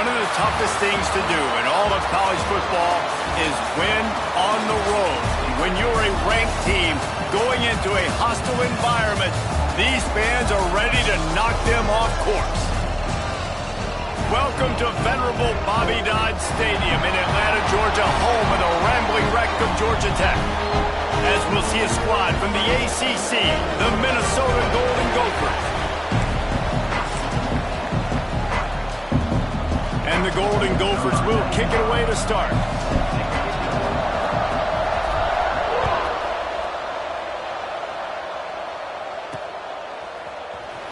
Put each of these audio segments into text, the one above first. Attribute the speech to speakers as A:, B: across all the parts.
A: One of the toughest things to do in all of college football is win on the road. When you're a ranked team going into a hostile environment, these fans are ready to knock them off course. Welcome to venerable Bobby Dodd Stadium in Atlanta, Georgia, home of the rambling wreck of Georgia Tech. As we'll see a squad from the ACC, the Minnesota Golden Gophers. And the Golden Gophers will kick it away to start.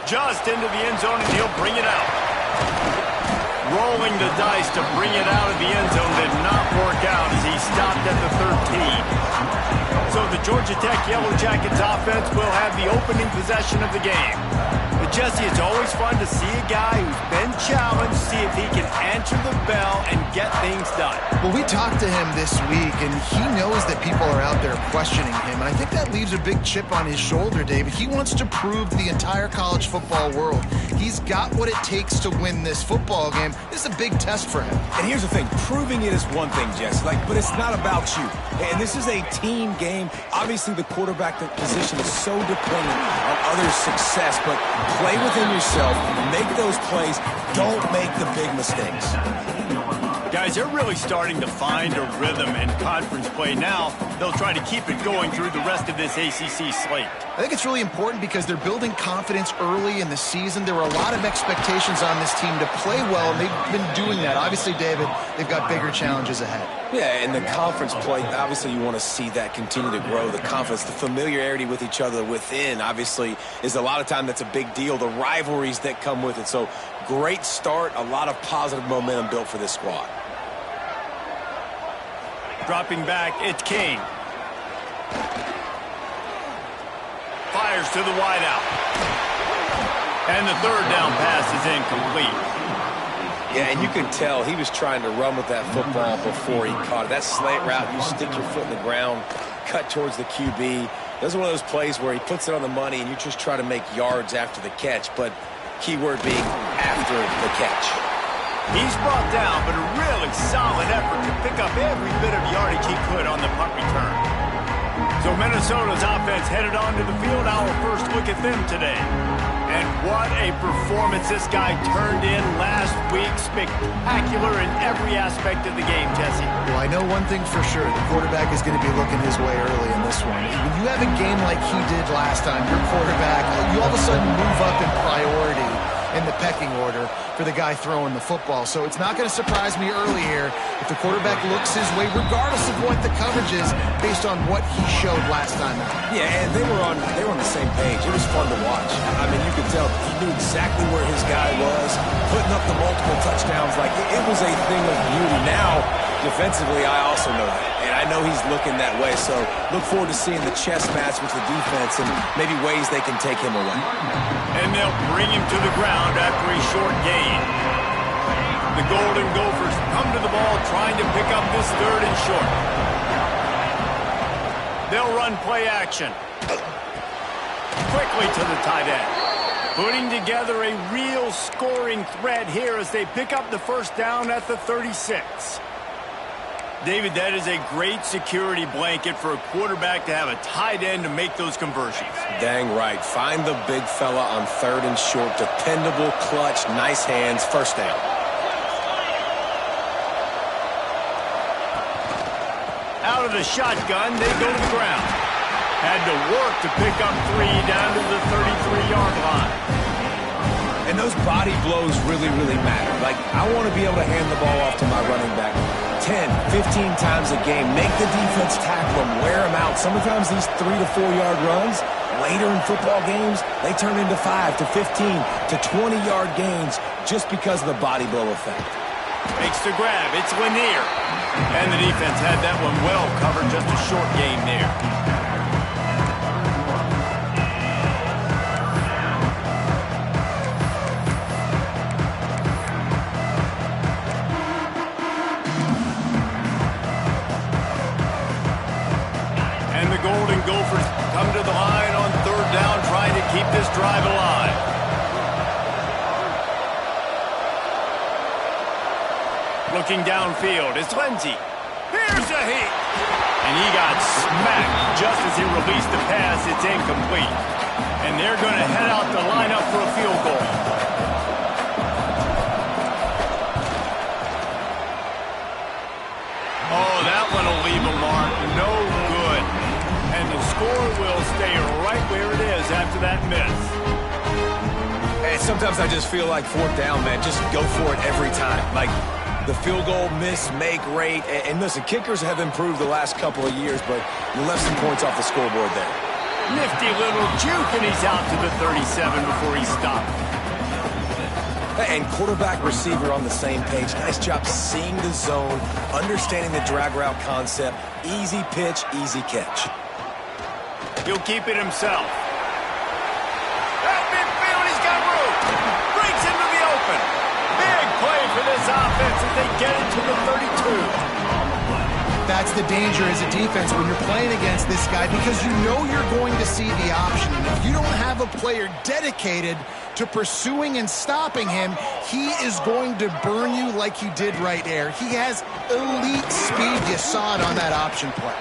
A: Just into the end zone, and he'll bring it out. Rolling the dice to bring it out of the end zone did not work out as he stopped at the 13. So the Georgia Tech Yellow Jackets offense will have the opening possession of the game. But Jesse, it's always fun to see a guy who's been challenged, see if he can answer the bell and get things done.
B: Well, we talked to him this week, and he knows that people are out there questioning him. And I think that leaves a big chip on his shoulder, David. He wants to prove to the entire college football world he's got what it takes to win this football game. This is a big test for him.
C: And here's the thing. Proving it is one thing, Jesse, but it's not about you. And this is a team game. Obviously, the quarterback position is so dependent on others' success, but play within yourself, make those plays, don't make the big mistakes.
A: Guys, they're really starting to find a rhythm in conference play now. They'll try to keep it going through the rest of this ACC slate.
B: I think it's really important because they're building confidence early in the season. There were a lot of expectations on this team to play well, and they've been doing that. Obviously, David, they've got bigger challenges ahead.
C: Yeah, and the conference play, obviously you want to see that continue to grow. The confidence, the familiarity with each other within, obviously, is a lot of time that's a big deal. The rivalries that come with it. So, great start, a lot of positive momentum built for this squad.
A: Dropping back, it's King. Fires to the wideout. And the third down pass is incomplete.
C: Yeah, and you can tell he was trying to run with that football before he caught it. That slant route, you stick your foot in the ground, cut towards the QB. Those are one of those plays where he puts it on the money and you just try to make yards after the catch, but keyword being after the catch.
A: He's brought down, but a really solid effort to pick up every bit of yardage he could on the punt return. So Minnesota's offense headed onto the field. Our first look at them today. And what a performance this guy turned in last week. Spectacular in every aspect of the game, Jesse.
B: Well, I know one thing for sure. The quarterback is going to be looking his way early in this one. When you have a game like he did last time, your quarterback, you all of a sudden move up in priority in the pecking order for the guy throwing the football. So it's not going to surprise me early here if the quarterback looks his way, regardless of what the coverage is, based on what he showed last time out.
C: Yeah, and they were on the same page. It was fun to watch. I mean, you could tell he knew exactly where his guy was, putting up the multiple touchdowns. Like, it was a thing of beauty. Now, defensively, I also know that. And I know he's looking that way. So look forward to seeing the chess match with the defense and maybe ways they can take him away.
A: And they'll bring him to the ground after a short gain. The Golden Gophers come to the ball trying to pick up this third and short. They'll run play action. Quickly to the tight end. Putting together a real scoring threat here as they pick up the first down at the 36. David, that is a great security blanket for a quarterback to have a tight end to make those conversions.
C: Dang right. Find the big fella on third and short. Dependable, clutch, nice hands, first down.
A: Out of the shotgun, they go to the ground. Had to work to pick up 3 down to the 33-yard line.
C: And those body blows really, really matter. Like, I want to be able to hand the ball off to my running back 10, 15 times a game. Make the defense tackle them, wear them out. Sometimes these 3 to 4 yard runs, later in football games, they turn into 5 to 15 to 20-yard gains just because of the body blow effect.
A: Makes the grab. It's Lanier. And the defense had that one well covered. Just a short gain there. And the Golden Gophers come to the line on third down, trying to keep this drive alive. looking downfield. It's Ncaa. Here's a hit. And he got smacked just as he released the pass. It's incomplete. And they're going to head out to line up for a field goal. Oh, that one will leave a mark. No good. And the score will stay right where it is after that miss.
C: Hey, sometimes I just feel like fourth down, man. Just go for it every time. Like, the field goal, miss, make, rate. And listen, kickers have improved the last couple of years, but you left some points off the scoreboard there.
A: Nifty little juke, and he's out to the 37 before he stopped.
C: And quarterback, receiver on the same page. Nice job seeing the zone, understanding the drag route concept. Easy pitch, easy catch.
A: He'll keep it himself. That midfield, he's got room. Breaks into the open. Big play for this offense as they get it to the 32.
B: That's the danger as a defense when you're playing against this guy, because you know you're going to see the option. And if you don't have a player dedicated to pursuing and stopping him, he is going to burn you like he did right there. He has elite speed. You saw it on that option play.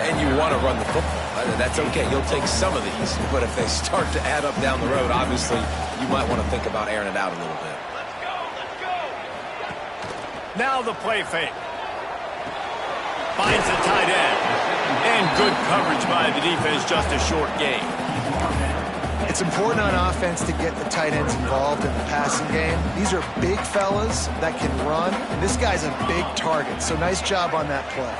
C: And you want to run the football. That's okay. You'll take some of these. But if they start to add up down the road, obviously, you might want to think about airing it out a little bit.
A: Now the play fake. Finds the tight end. And good coverage by the defense, just a short gain.
B: It's important on offense to get the tight ends involved in the passing game. These are big fellas that can run, and this guy's a big target, so nice job on that play.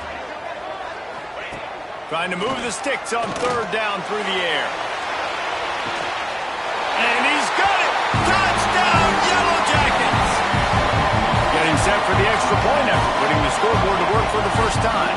A: Trying to move the sticks on third down through the air. And he's got it! Touchdown, Yellow Jackets! Getting set for the extra point effort, putting the scoreboard to work for the first time.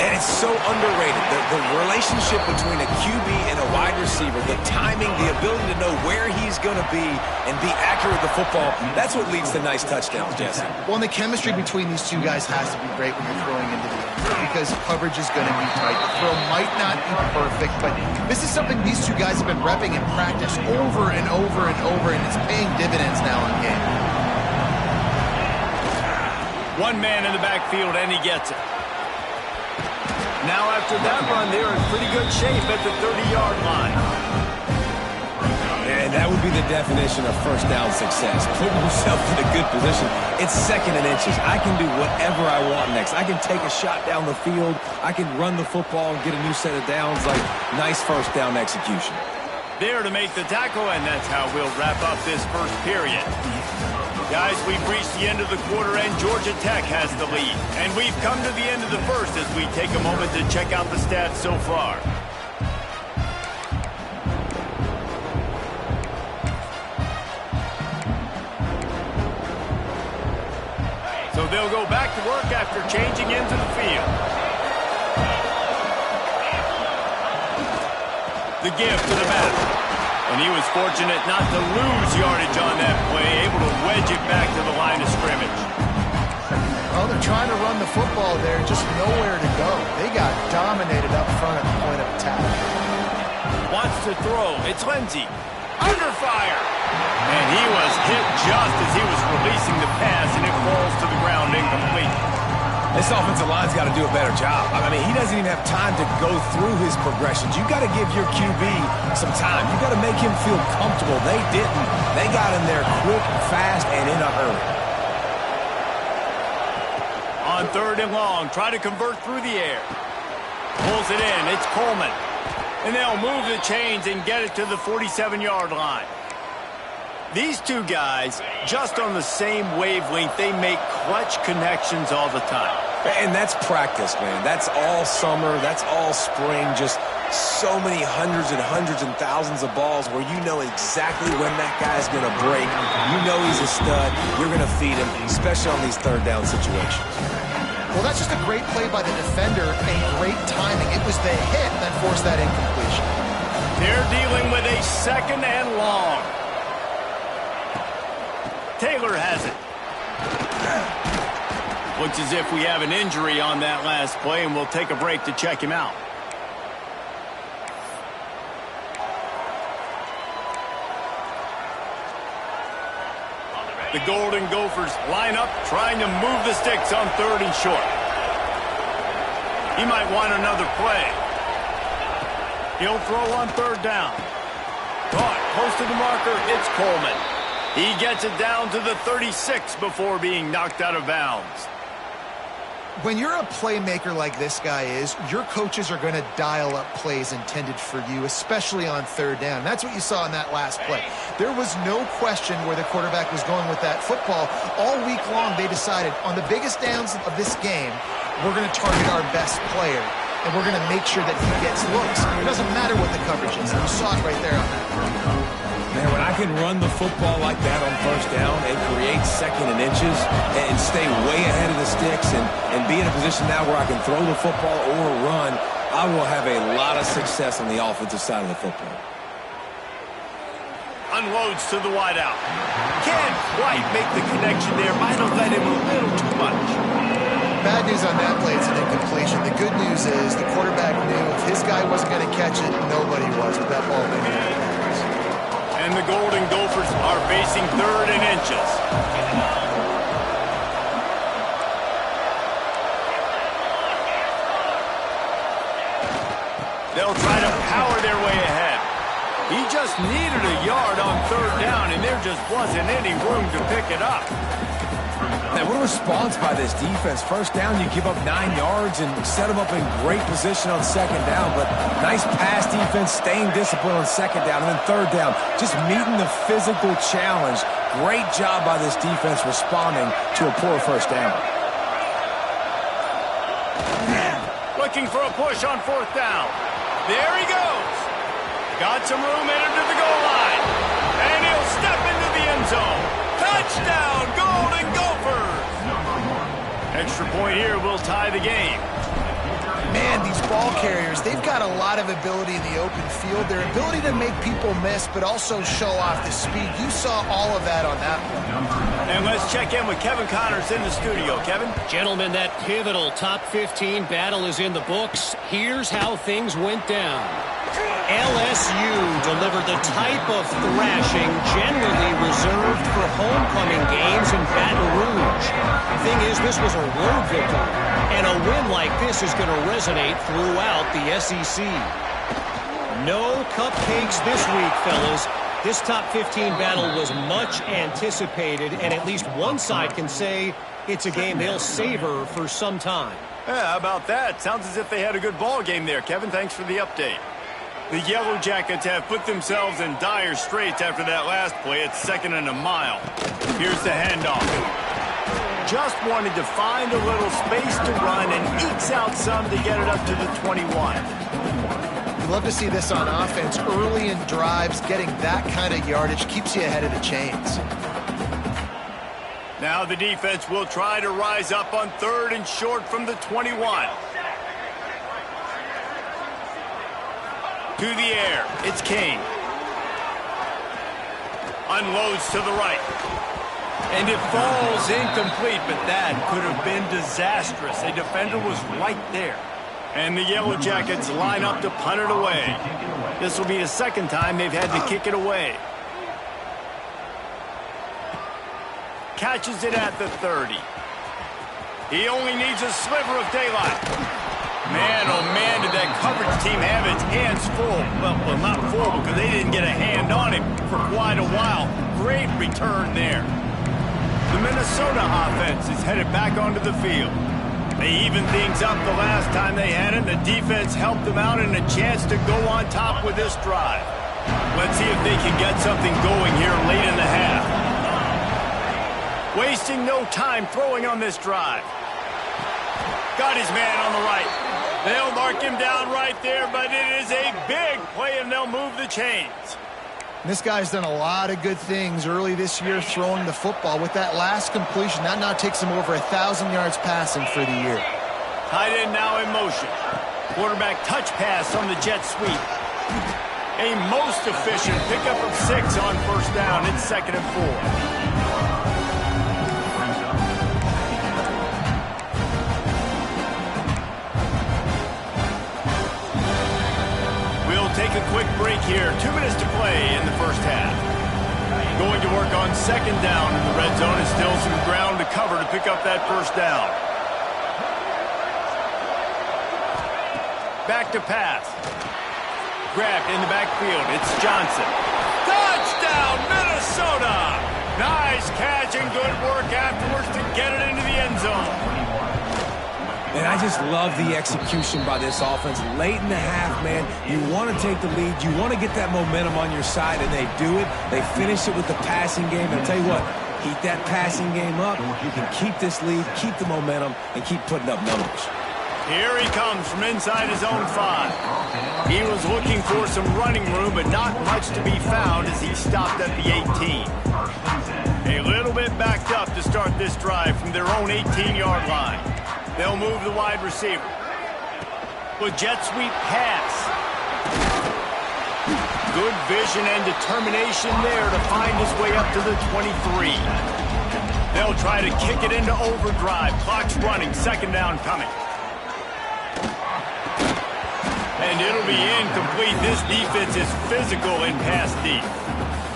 C: And it's so underrated. The relationship between a QB and a wide receiver, the timing, the ability to know where he's going to be and be accurate with the football, that's what leads to nice touchdowns, Jesse.
B: Well, and the chemistry between these two guys has to be great when you're throwing into the end zone, because coverage is going to be tight. The throw might not be perfect, but this is something these two guys have been repping in practice over and over and over, and it's paying dividends now in game.
A: One man in the backfield, and he gets it. Now after that run, they're in pretty good shape at the 30-yard line.
C: And that would be the definition of first down success. Putting yourself in a good position. It's second and inches. I can do whatever I want next. I can take a shot down the field. I can run the football and get a new set of downs. Like, nice first down execution.
A: There to make the tackle, and that's how we'll wrap up this first period. Guys, we've reached the end of the quarter, and Georgia Tech has the lead. And we've come to the end of the first as we take a moment to check out the stats so far. So they'll go back to work after changing into the field. The give to the back. And he was fortunate not to lose yardage on that play, able to wedge it back to the line of scrimmage.
B: Well, they're trying to run the football there, just nowhere to go. They got dominated up front at the point of attack.
A: Wants to throw. It's Ncaa. Under fire. And he was hit just as he was releasing the pass, and it falls to the ground incomplete.
C: This offensive line's got to do a better job. I mean, he doesn't even have time to go through his progressions. You got to give your QB some time. You got to make him feel comfortable. They didn't. They got in there quick, fast, and in a hurry.
A: On third and long, try to convert through the air. Pulls it in. It's Coleman. And they'll move the chains and get it to the 47-yard line. These two guys, just on the same wavelength, they make clutch connections all the time.
C: And that's practice, man. That's all summer. That's all spring. Just so many hundreds and thousands of balls where you know exactly when that guy's going to break. You know he's a stud. You're going to feed him, especially on these third down situations.
B: Well, that's just a great play by the defender and great timing. It was the hit that forced that incompletion.
A: They're dealing with a second and long. Taylor has it. Looks as if we have an injury on that last play, and we'll take a break to check him out. The Golden Gophers line up, trying to move the sticks on 3rd and short. He might want another play. He'll throw on 3rd down. Caught close to the marker. It's Coleman. He gets it down to the 36 before being knocked out of bounds.
B: When you're a playmaker like this guy is, your coaches are going to dial up plays intended for you, especially on 3rd down. That's what you saw in that last play. There was no question where the quarterback was going with that football. All week long, they decided on the biggest downs of this game, we're going to target our best player, and we're going to make sure that he gets looks. It doesn't matter what the coverage is. You saw it right there on that play.
C: Man, when I can run the football like that on 1st down and create 2nd and inches and stay way ahead of the sticks and be in a position now where I can throw the football or run, I will have a lot of success on the offensive side of the football.
A: Unloads to the wideout. Can't quite make the connection there. Might have led him a little too much.
B: Bad news on that play, it's an incompletion. The good news is the quarterback knew if his guy wasn't going to catch it, nobody was with that ball being out of bounds.
A: And the Golden Gophers are facing 3rd and inches. They'll try to power their way ahead. He just needed a yard on 3rd down, and there just wasn't any room to pick it up.
C: Man, what a response by this defense. 1st down, you give up 9 yards and set them up in great position on 2nd down. But nice pass defense, staying disciplined on 2nd down. And then 3rd down, just meeting the physical challenge. Great job by this defense responding to a poor 1st down.
A: Looking for a push on 4th down. There he goes. Got some room headed to the goal line. And he'll step into the end zone. Touchdown, Golden Gophers! Extra point here will tie the game.
B: Man, these ball carriers, they've got a lot of ability in the open field. Their ability to make people miss, but also show off the speed. You saw all of that on that one.
A: And let's check in with Kevin Connors in the studio. Kevin?
D: Gentlemen, that pivotal top 15 battle is in the books. Here's how things went down. LSU delivered the type of thrashing generally reserved for homecoming games in Baton Rouge. Thing is, this was a road victory, and a win like this is going to resonate throughout the SEC. No cupcakes this week, fellas. This top 15 battle was much anticipated, and at least one side can say it's a game they'll savor for some time.
A: Yeah, how about that? Sounds as if they had a good ball game there. Kevin, thanks for the update. The Yellow Jackets have put themselves in dire straits after that last play. It's 2nd and a mile. Here's the handoff. Just wanted to find a little space to run and ekes out some to get it up to the 21.
B: You love to see this on offense. Early in drives, getting that kind of yardage keeps you ahead of the chains.
A: Now the defense will try to rise up on 3rd and short from the 21. To the air, it's King. Unloads to the right. And it falls incomplete, but that could have been disastrous. A defender was right there. And the Yellow Jackets line up to punt it away. This will be the 2nd time they've had to kick it away. Catches it at the 30. He only needs a sliver of daylight. Man, oh man, did that coverage team have its hands full. Well, not full because they didn't get a hand on him for quite a while. Great return there. The Minnesota offense is headed back onto the field. They evened things up the last time they had it. The defense helped them out and a chance to go on top with this drive. Let's see if they can get something going here late in the half. Wasting no time throwing on this drive. Got his man on the right. They'll mark him down right there, but it is a big play, and they'll move the chains.
B: This guy's done a lot of good things early this year throwing the football. With that last completion, that now takes him over 1,000 yards passing for the year.
A: Tight end now in motion. Quarterback touch pass on the jet sweep. A most efficient pickup of 6 on 1st down. It's 2nd and 4. Take a quick break here. 2 minutes to play in the 1st half. Going to work on second down in the red zone, and still some ground to cover to pick up that first down. Back to pass. Grabbed in the backfield. It's Johnson. Touchdown, Minnesota! Nice catch and good work afterwards to get it into the end zone.
C: And I just love the execution by this offense. Late in the half, man, you want to take the lead. You want to get that momentum on your side, and they do it. They finish it with the passing game. And I'll tell you what, keep that passing game up. You can keep this lead, keep the momentum, and keep putting up numbers.
A: Here he comes from inside his own 5. He was looking for some running room, but not much to be found as he stopped at the 18. A little bit backed up to start this drive from their own 18-yard line. They'll move the wide receiver. With jet sweep pass. Good vision and determination there to find his way up to the 23. They'll try to kick it into overdrive. Clock's running. Second down coming. And it'll be incomplete. This defense is physical in pass deep.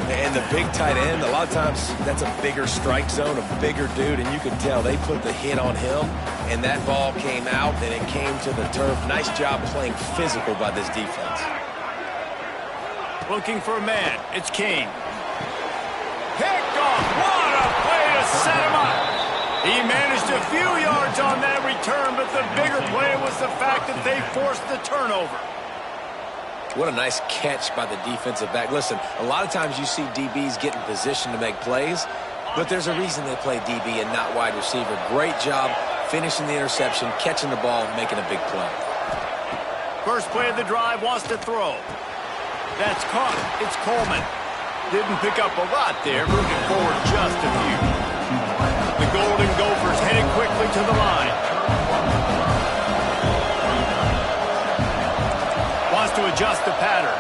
C: And the big tight end, a lot of times that's a bigger strike zone, a bigger dude, and you can tell they put the hit on him, and that ball came out, and it came to the turf. Nice job playing physical by this defense.
A: Looking for a man. It's Kane. Picked off. What a play to set him up. He managed a few yards on that return, but the bigger play was the fact that they forced the turnover.
C: What a nice catch by the defensive back. Listen, a lot of times you see DBs get in position to make plays, but there's a reason they play DB and not wide receiver. Great job finishing the interception, catching the ball, and making a big play.
A: First play of the drive, wants to throw. That's caught. It's Coleman. Didn't pick up a lot there, moving forward just a few. The Golden Gophers heading quickly to the line. Wants to adjust the pattern.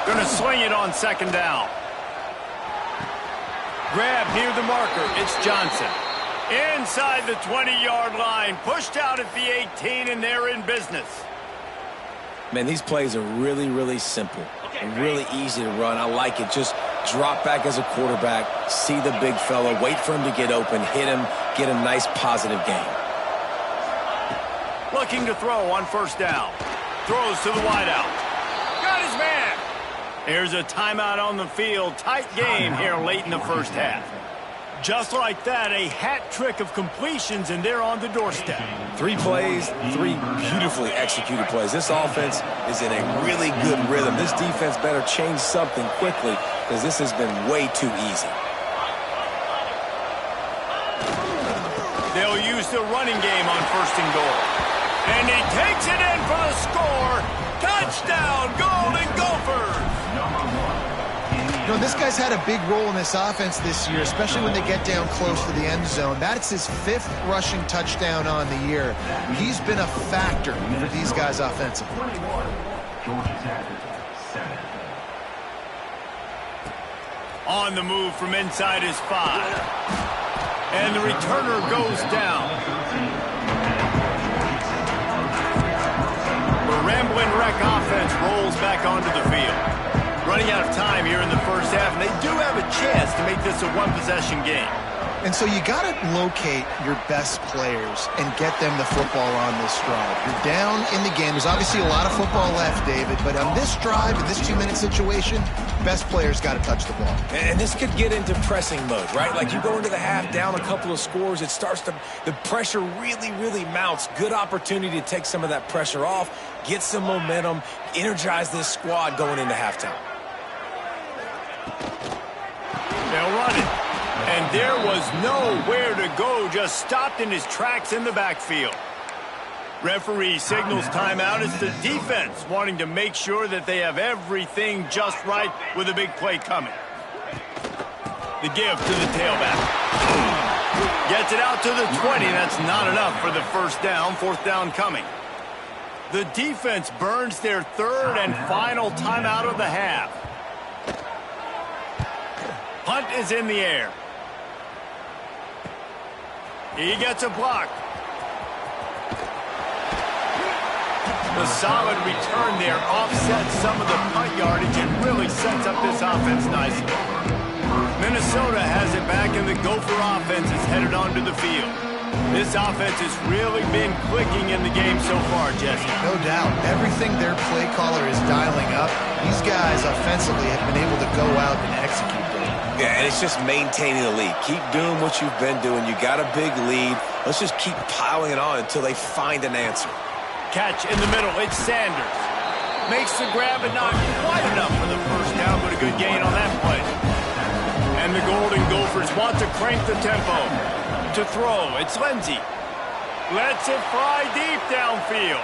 A: Going to swing it on second down. Grab near the marker. It's Johnson. Inside the 20-yard line. Pushed out at the 18, and they're in business.
C: Man, these plays are really, really simple and really easy to run. I like it. Just drop back as a quarterback, see the big fella, wait for him to get open, hit him, get a nice positive gain.
A: Looking to throw on first down. Throws to the wideout. Got his man. There's a timeout on the field. Tight game here late in the first half. Just like that, a hat trick of completions, and they're on the doorstep.
C: 3 plays, 3 beautifully executed plays. This offense is in a really good rhythm. This defense better change something quickly because this has been way too easy.
A: They'll use the running game on first and goal. And he takes it in for the score. Touchdown, Golden Gophers!
B: You know, this guy's had a big role in this offense this year, especially when they get down close to the end zone. That's his 5th rushing touchdown on the year. He's been a factor for these guys offensively.
A: On the move from inside his 5. And the returner goes down. The rambling wreck offense rolls back onto the field. Running out of time here in the first half, and they do have a chance to make this a one-possession game.
B: And so you got to locate your best players and get them the football on this drive. You're down in the game. There's obviously a lot of football left, David, but on this drive, in this 2-minute situation, best players got to touch the ball.
C: And this could get into pressing mode, right? Like you go into the half down a couple of scores, it starts to, the pressure really, really mounts. Good opportunity to take some of that pressure off, get some momentum, energize this squad going into halftime.
A: They'll run it. And there was nowhere to go, just stopped in his tracks in the backfield. Referee signals timeout. It's the defense wanting to make sure that they have everything just right with a big play coming. The give to the tailback. Gets it out to the 20. That's not enough for the first down. Fourth down coming. The defense burns their 3rd and final timeout of the half. Punt is in the air. He gets a block. The solid return there offsets some of the punt yardage and really sets up this offense nicely. Minnesota has it back, and the Gopher offense is headed onto the field. This offense has really been clicking in the game so far, Jesse.
B: No doubt. Everything their play caller is dialing up, these guys offensively have been able to go out and execute them.
C: Yeah, and it's just maintaining the lead. Keep doing what you've been doing. You got a big lead. Let's just keep piling it on until they find an answer.
A: Catch in the middle. It's Sanders. Makes the grab, but not quite enough for the first down, but a good gain on that play. And the Golden Gophers want to crank the tempo. To throw, it's Lindsey. Lets it fly deep downfield.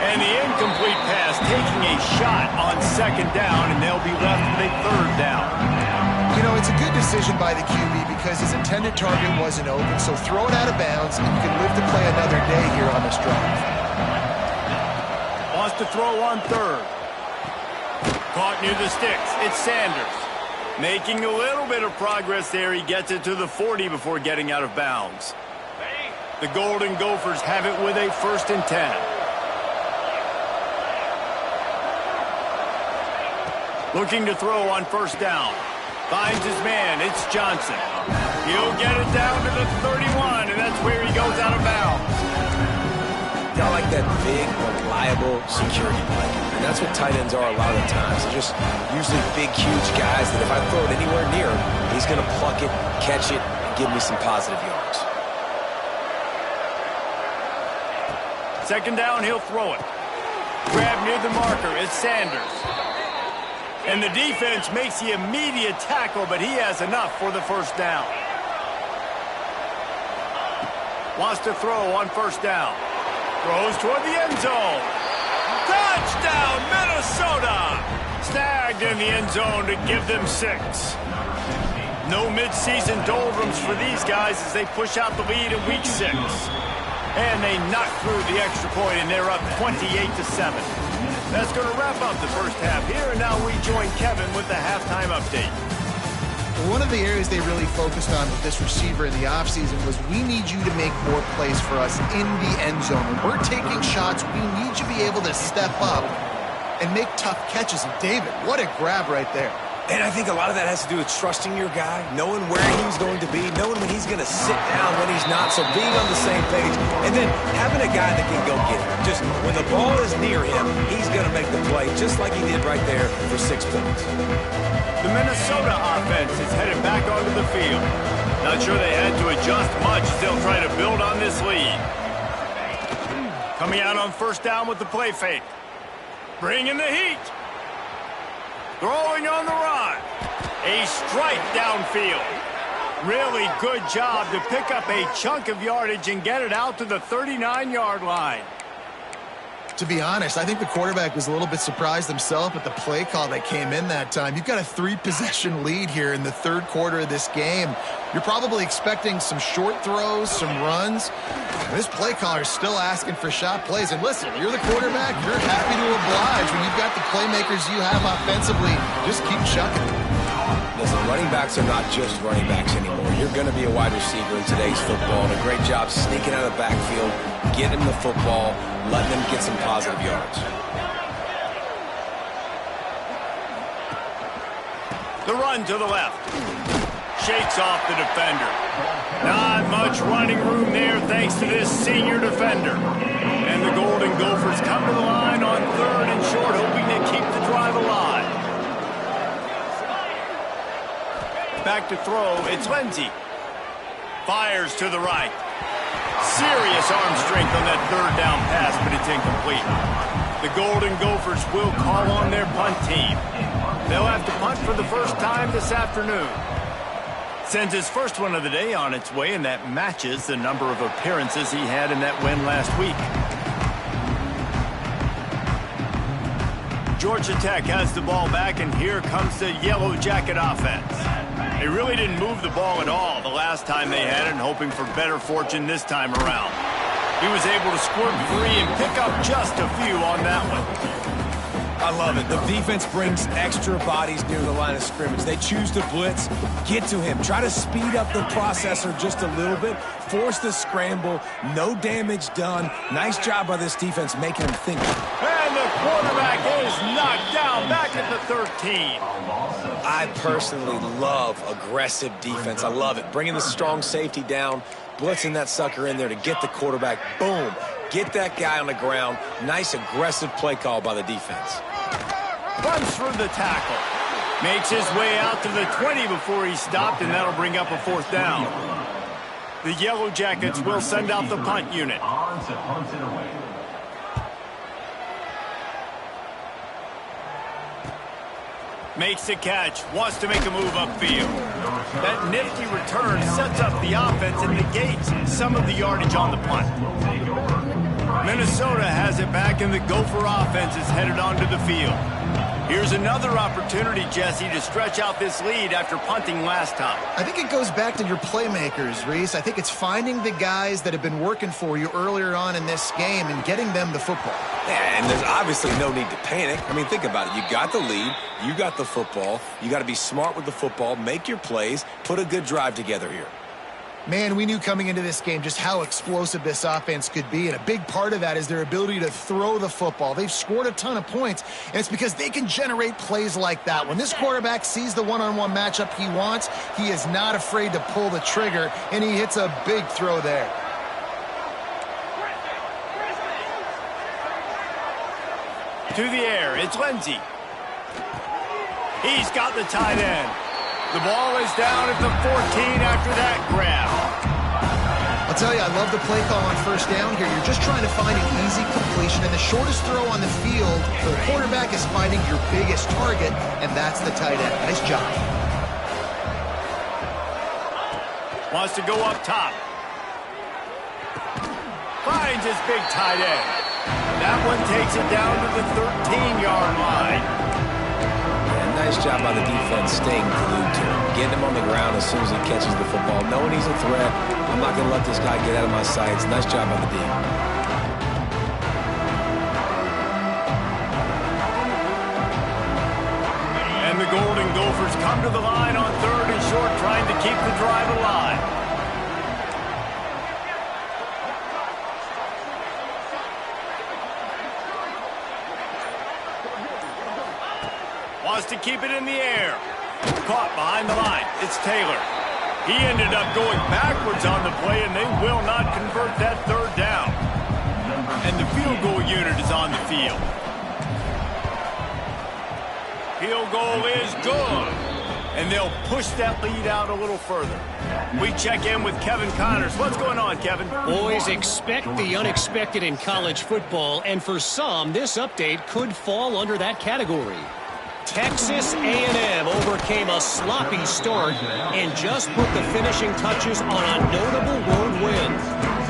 A: And the incomplete pass taking a shot on second down, and they'll be left with a third down.
B: You know, it's a good decision by the QB because his intended target wasn't open, so throw it out of bounds, and you can live to play another day here on this drive.
A: Wants to throw on third. Caught near the sticks. It's Sanders. Making a little bit of progress there. He gets it to the 40 before getting out of bounds. The Golden Gophers have it with a 1st and 10. Looking to throw on first down. Finds his man. It's Johnson. He'll get it down to the 31, and that's where he goes out of bounds.
C: I like that big, reliable security blanket. And that's what tight ends are a lot of the times. They're just usually big, huge guys that if I throw it anywhere near him, he's going to pluck it, catch it, and give me some positive yards.
A: Second down, he'll throw it. Grab near the marker. It's Sanders. And the defense makes the immediate tackle, but he has enough for the first down. Wants to throw on first down. Throws toward the end zone. Touchdown, Minnesota! Snagged in the end zone to give them 6. No midseason doldrums for these guys as they push out the lead in week 6. And they knock through the extra point, and they're up 28-7. That's going to wrap up the first half here, and now we join Kevin with the halftime update.
B: One of the areas they really focused on with this receiver in the offseason was we need you to make more plays for us in the end zone. When we're taking shots, we need you to be able to step up and make tough catches. And David, what a grab right there.
C: And I think a lot of that has to do with trusting your guy, knowing where he's going to be, knowing when he's going to sit down, when he's not, so being on the same page, and then having a guy that can go get it. Just when the ball is near him, he's going to make the play, just like he did right there for 6 points.
A: The Minnesota offense is headed back onto the field. Not sure they had to adjust much, still trying to build on this lead. Coming out on first down with the play fake. Bringing the heat. Throwing on the run. A strike downfield. Really good job to pick up a chunk of yardage and get it out to the 39-yard line.
B: To be honest, I think the quarterback was a little bit surprised himself at the play call that came in that time. You've got a 3-possession lead here in the third quarter of this game. You're probably expecting some short throws, some runs. This play caller is still asking for shot plays. And listen, you're the quarterback. You're happy to oblige when you've got the playmakers you have offensively. Just keep chucking it.
C: Listen, running backs are not just running backs anymore. You're going to be a wide receiver in today's football, and a great job sneaking out of the backfield, getting the football, letting them get some positive yards.
A: The run to the left. Shakes off the defender. Not much running room there thanks to this senior defender. And the Golden Gophers come to the line on third and short, hoping to keep the drive alive. Back to throw, it's Lindsey. Fires to the right. Serious arm strength on that third down pass, but it's incomplete. The Golden Gophers will call on their punt team. They'll have to punt for the first time this afternoon. Sends his first one of the day on its way, and that matches the number of appearances he had in that win last week. Georgia Tech has the ball back, and here comes the Yellow Jacket offense. They really didn't move the ball at all the last time they had it, and hoping for better fortune this time around. He was able to squirt free and pick up just a few on that one.
C: I love it. The defense brings extra bodies near the line of scrimmage. They choose to blitz, get to him, try to speed up the processor just a little bit, force the scramble, no damage done. Nice job by this defense making him think.
A: And the quarterback is knocked down back at the 13.
C: I personally love aggressive defense. I love it. Bringing the strong safety down, blitzing that sucker in there to get the quarterback. Boom. Get that guy on the ground. Nice aggressive play call by the defense.
A: Runs through the tackle. Makes his way out to the 20 before he stopped, and that'll bring up a 4th down. The Yellow Jackets will send out the punt unit. Makes the catch, wants to make a move upfield. That nifty return sets up the offense and negates some of the yardage on the punt. Minnesota has it back, and the Gopher offense is headed onto the field. Here's another opportunity, Jesse, to stretch out this lead after punting last time.
B: I think it goes back to your playmakers, Reese. I think it's finding the guys that have been working for you earlier on in this game and getting them the football.
C: Yeah, and there's obviously no need to panic. I mean, think about it. You got the lead. You got the football. You got to be smart with the football, make your plays, put a good drive together here.
B: Man, we knew coming into this game just how explosive this offense could be, and a big part of that is their ability to throw the football. They've scored a ton of points, and it's because they can generate plays like that. When this quarterback sees the one-on-one matchup he wants, he is not afraid to pull the trigger, and he hits a big throw there.
A: To the air, it's Lindsey. He's got the tight end. The ball is down at the 14 after that grab.
B: I'll tell you, I love the play call on 1st down here. You're just trying to find an easy completion, and the shortest throw on the field for the quarterback is finding your biggest target, and that's the tight end. Nice job.
A: Wants to go up top. Finds his big tight end. That one takes it down to the 13-yard line.
C: Nice job by the defense staying glued to him, getting him on the ground as soon as he catches the football, knowing he's a threat. I'm not going to let this guy get out of my sights. Nice job by the D.
A: And the Golden Gophers come to the line on 3rd and short, trying to keep the drive alive. Wants to keep it in the air. Caught behind the line. It's Taylor. He ended up going backwards on the play, and they will not convert that 3rd down. And the field goal unit is on the field. Field goal is good. And they'll push that lead out a little further. We check in with Kevin Connors. What's going on, Kevin?
D: Boys, expect the unexpected in college football, and for some, this update could fall under that category. Texas A&M overcame a sloppy start and just put the finishing touches on a notable road win.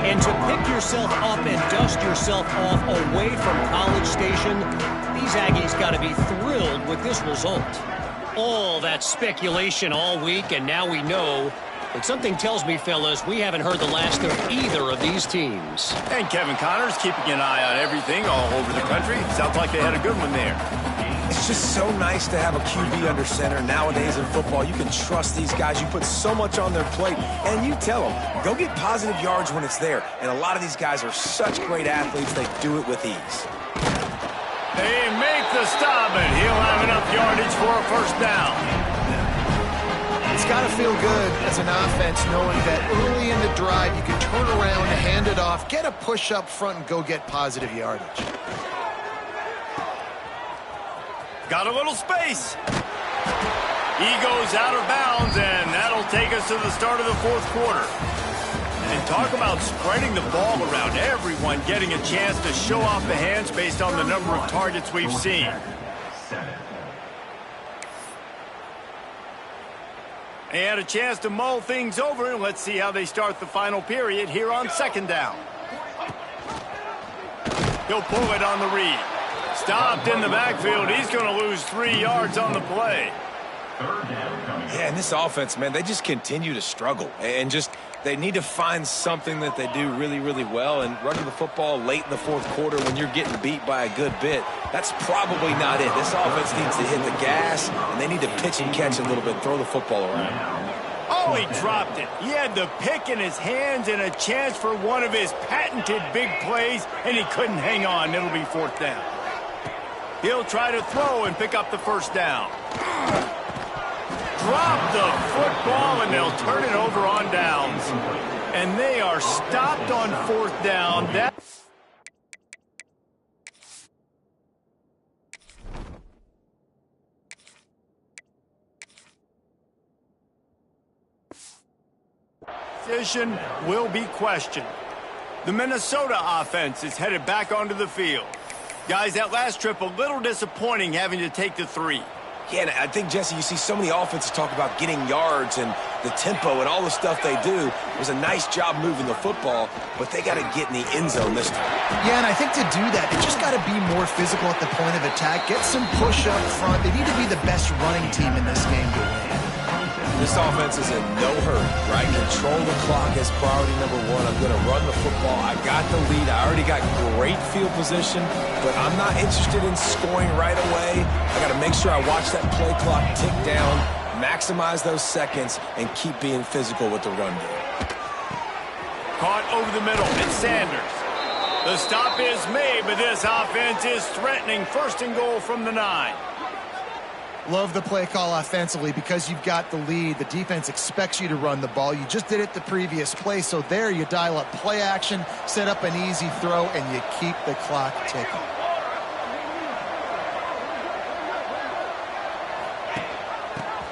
D: And to pick yourself up and dust yourself off away from College Station, these Aggies got to be thrilled with this result. All that speculation all week, and now we know. But something tells me, fellas, we haven't heard the last of either of these teams.
A: And Kevin Connors keeping an eye on everything all over the country. Sounds like they had a good one there.
C: It's just so nice to have a QB under center. Nowadays in football, you can trust these guys. You put so much on their plate, and you tell them, go get positive yards when it's there. And a lot of these guys are such great athletes, they do it with ease.
A: They make the stop, and he'll have enough yardage for a 1st down.
B: It's got to feel good as an offense knowing that early in the drive you can turn around, hand it off, get a push up front, and go get positive yardage.
A: Got a little space. He goes out of bounds, and that'll take us to the start of the 4th quarter. And talk about spreading the ball around, everyone getting a chance to show off the hands based on the number of targets we've seen. They had a chance to mull things over, and let's see how they start the final period here on 2nd down. He'll pull it on the read. Stopped in the backfield. He's going to lose 3 yards on the play.
C: Yeah, and this offense, man, they just continue to struggle. And just they need to find something that they do really, really well. And running the football late in the fourth quarter when you're getting beat by a good bit, that's probably not it. This offense needs to hit the gas, and they need to pitch and catch a little bit, throw the football around.
A: Oh, he dropped it. He had the pick in his hands and a chance for one of his patented big plays, and he couldn't hang on. It'll be fourth down. He'll try to throw and pick up the first down. Drop the football, and they'll turn it over on downs. And they are stopped on fourth down. Decision will be questioned. The Minnesota offense is headed back onto the field. Guys, that last trip, a little disappointing having to take the 3.
C: Yeah, and I think, Jesse, you see so many offenses talk about getting yards and the tempo and all the stuff they do. It was a nice job moving the football, but they got to get in the end zone this time.
B: Yeah, and I think to do that, they just got to be more physical at the point of attack, get some push up front. They need to be the best running team in this game to win.
C: This offense is in no hurry, right? Control the clock as priority number 1. I'm going to run the football. I got the lead. I already got great field position, but I'm not interested in scoring right away. I got to make sure I watch that play clock tick down, maximize those seconds, and keep being physical with the run game.
A: Caught over the middle. It's Sanders. The stop is made, but this offense is threatening. First and goal from the 9.
B: Love the play call offensively because you've got the lead. The defense expects you to run the ball. You just did it the previous play, so there you dial up play action, set up an easy throw, and you keep the clock ticking.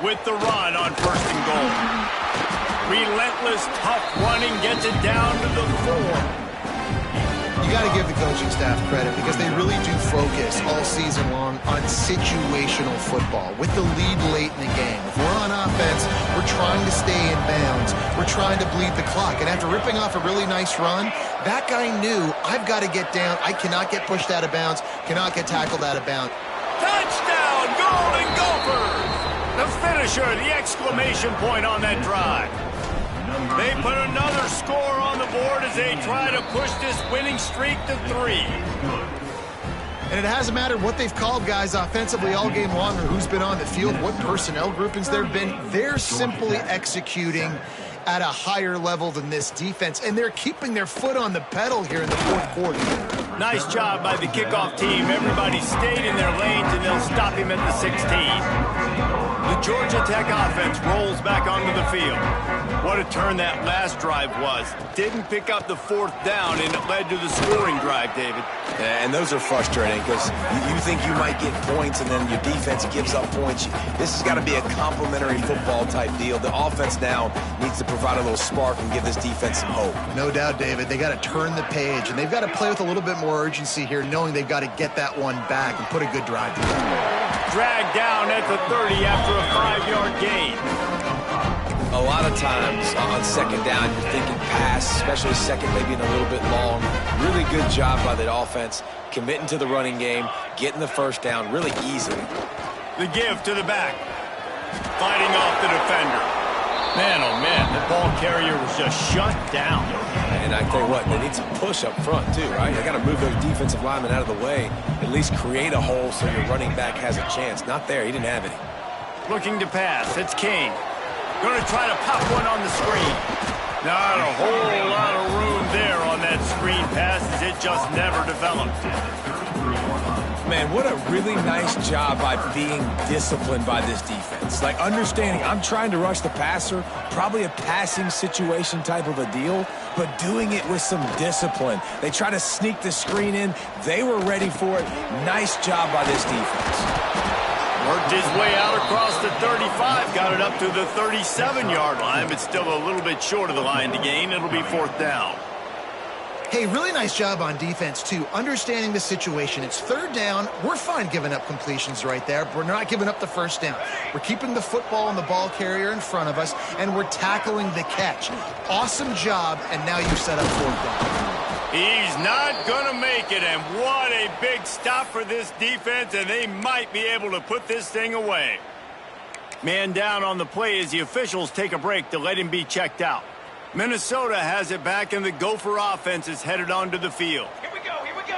A: With the run on first and goal. Relentless, tough running gets it down to the 4.
B: You got to give the coaching staff credit because they really do focus all season long on situational football with the lead late in the game. If we're on offense, we're trying to stay in bounds. We're trying to bleed the clock. And after ripping off a really nice run, that guy knew, I've got to get down. I cannot get pushed out of bounds, cannot get tackled out of bounds.
A: Touchdown, Golden Gophers! The finisher, the exclamation point on that drive. They put another score on the board as they try to push this winning streak to 3.
B: And it hasn't mattered what they've called guys offensively all game long or who's been on the field, what personnel groupings there have been. They're simply executing at a higher level than this defense, and they're keeping their foot on the pedal here in the fourth quarter.
A: Nice job by the kickoff team. Everybody stayed in their lanes, and they'll stop him at the 16. The Georgia Tech offense rolls back onto the field. What a turn that last drive was. Didn't pick up the fourth down, and it led to the scoring drive, David.
C: Yeah, and those are frustrating because you think you might get points, and then your defense gives up points. This has got to be a complementary football type deal. The offense now needs to provide a little spark and give this defense some hope.
B: No doubt, David. They got to turn the page, and they've got to play with a little bit more urgency here, knowing they've got to get that one back and put a good drive together.
A: Dragged down at the 30 after a 5-yard gain.
C: A lot of times on second down, you're thinking pass, especially second, maybe in a little bit long. Really good job by the offense, committing to the running game, getting the first down really easily.
A: The give to the back. Fighting off the defender. Man, oh man, the ball carrier was just shut down.
C: And I tell you what, they need some push up front too, right? They got to move those defensive linemen out of the way, at least create a hole so your running back has a chance. Not there, he didn't have any.
A: Looking to pass, it's Kane. Going to try to pop one on the screen. Not a whole lot of room there on that screen pass as it just never developed.
C: Man, what a really nice job by being disciplined by this defense. Like understanding I'm trying to rush the passer, probably a passing situation type of a deal, but doing it with some discipline. They try to sneak the screen in. They were ready for it. Nice job by this defense.
A: Worked his way out across the 35, got it up to the 37-yard line, but still a little bit short of the line to gain. It'll be fourth down.
B: Hey, really nice job on defense, too. Understanding the situation. It's third down. We're fine giving up completions right there. We're not giving up the first down. We're keeping the football and the ball carrier in front of us, and we're tackling the catch. Awesome job, and now you set up fourth down.
A: He's not going to make it, and what a big stop for this defense, and they might be able to put this thing away. Man down on the play as the officials take a break to let him be checked out. Minnesota has it back, and the Gopher offense is headed onto the field.
E: Here we go, here we go.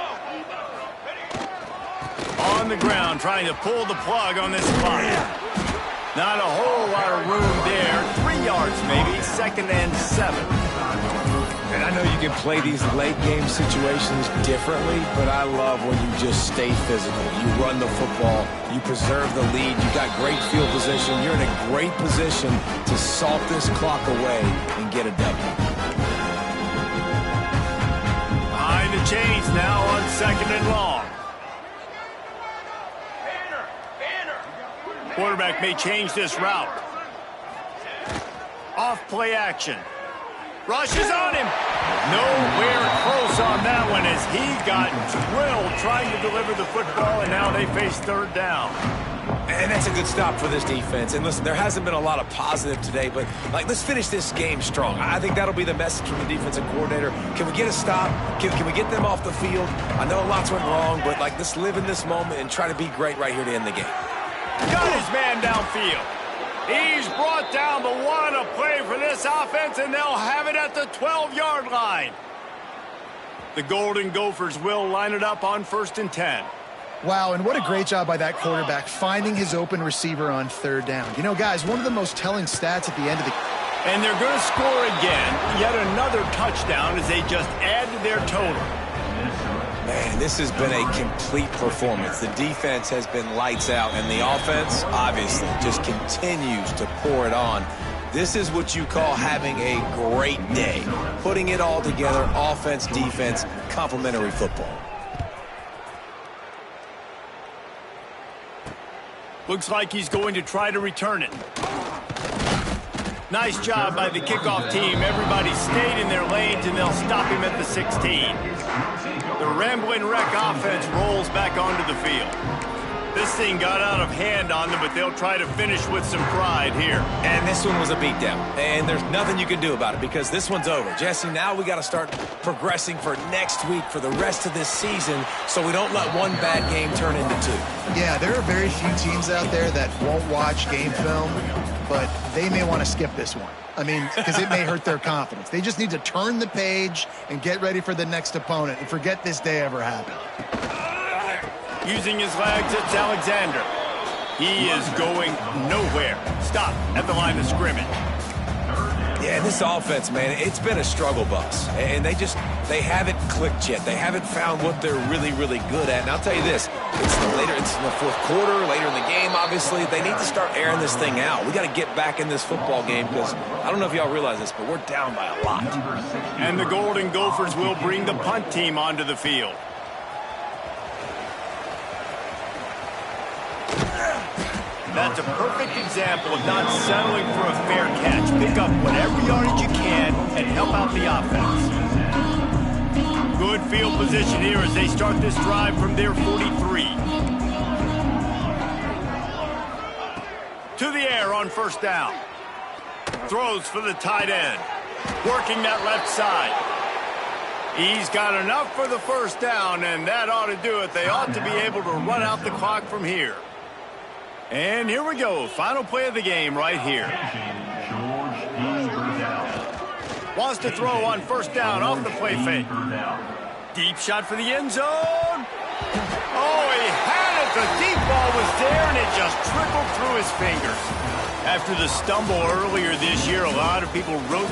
A: On the ground, trying to pull the plug on this clock. Not a whole lot of room there. 3 yards maybe, 2nd and 7.
C: And I know you can play these late-game situations differently, but I love when you just stay physical. You run the football, you preserve the lead, you got great field position. You're in a great position to salt this clock away and get a W.
A: Behind the chains now on 2nd and long. Quarterback may change this route. Off play action. Rushes on him. Nowhere close on that one as he got drilled trying to deliver the football, and now they face 3rd down.
C: And that's a good stop for this defense. And listen, there hasn't been a lot of positive today, but let's finish this game strong. I think that'll be the message from the defensive coordinator. Can we get a stop? Can we get them off the field? I know lots went wrong, but let's live in this moment and try to be great right here to end the game.
A: Got his man downfield. He's brought down the one a play for this offense, and they'll have it at the 12-yard line. The Golden Gophers will line it up on 1st and 10.
B: Wow, and what a great job by that quarterback finding his open receiver on 3rd down. You know, guys, one of the most telling stats at the end of the game.
A: And they're going to score again. Yet another touchdown as they just add to their total.
C: Man, this has been a complete performance. The defense has been lights out, and the offense, obviously, just continues to pour it on. This is what you call having a great day. Putting it all together, offense, defense, complementary football.
A: Looks like he's going to try to return it. Nice job by the kickoff team. Everybody stayed in their lanes, and they'll stop him at the 16. The Ramblin' Wreck offense rolls back onto the field. This thing got out of hand on them, but they'll try to finish with some pride here.
C: And this one was a beatdown, and there's nothing you can do about it because this one's over. Jesse, now we got to start progressing for next week for the rest of this season so we don't let one bad game turn into 2.
B: Yeah, there are very few teams out there that won't watch game film, but they may want to skip this one. I mean, because it may hurt their confidence. They just need to turn the page and get ready for the next opponent and forget this day ever happened.
A: Using his legs, it's Alexander. He is going nowhere. Stop at the line of scrimmage.
C: Yeah, this offense, man, it's been a struggle bus. And they haven't clicked yet. They haven't found what they're really, really good at. And I'll tell you this, it's in the 4th quarter, later in the game, obviously. They need to start airing this thing out. We got to get back in this football game because I don't know if y'all realize this, but we're down by a lot.
A: And the Golden Gophers will bring the punt team onto the field. That's a perfect example of not settling for a fair catch. Pick up whatever yardage you can and help out the offense. Good field position here as they start this drive from their 43. To the air on 1st down. Throws for the tight end. Working that left side. He's got enough for the 1st down, and that ought to do it. They ought to be able to run out the clock from here. And here we go. Final play of the game right here. Wants to throw on 1st down off the play fake. Deep shot for the end zone. Oh, he had it. The deep ball was there, and it just trickled through his fingers. After the stumble earlier this year, a lot of people wrote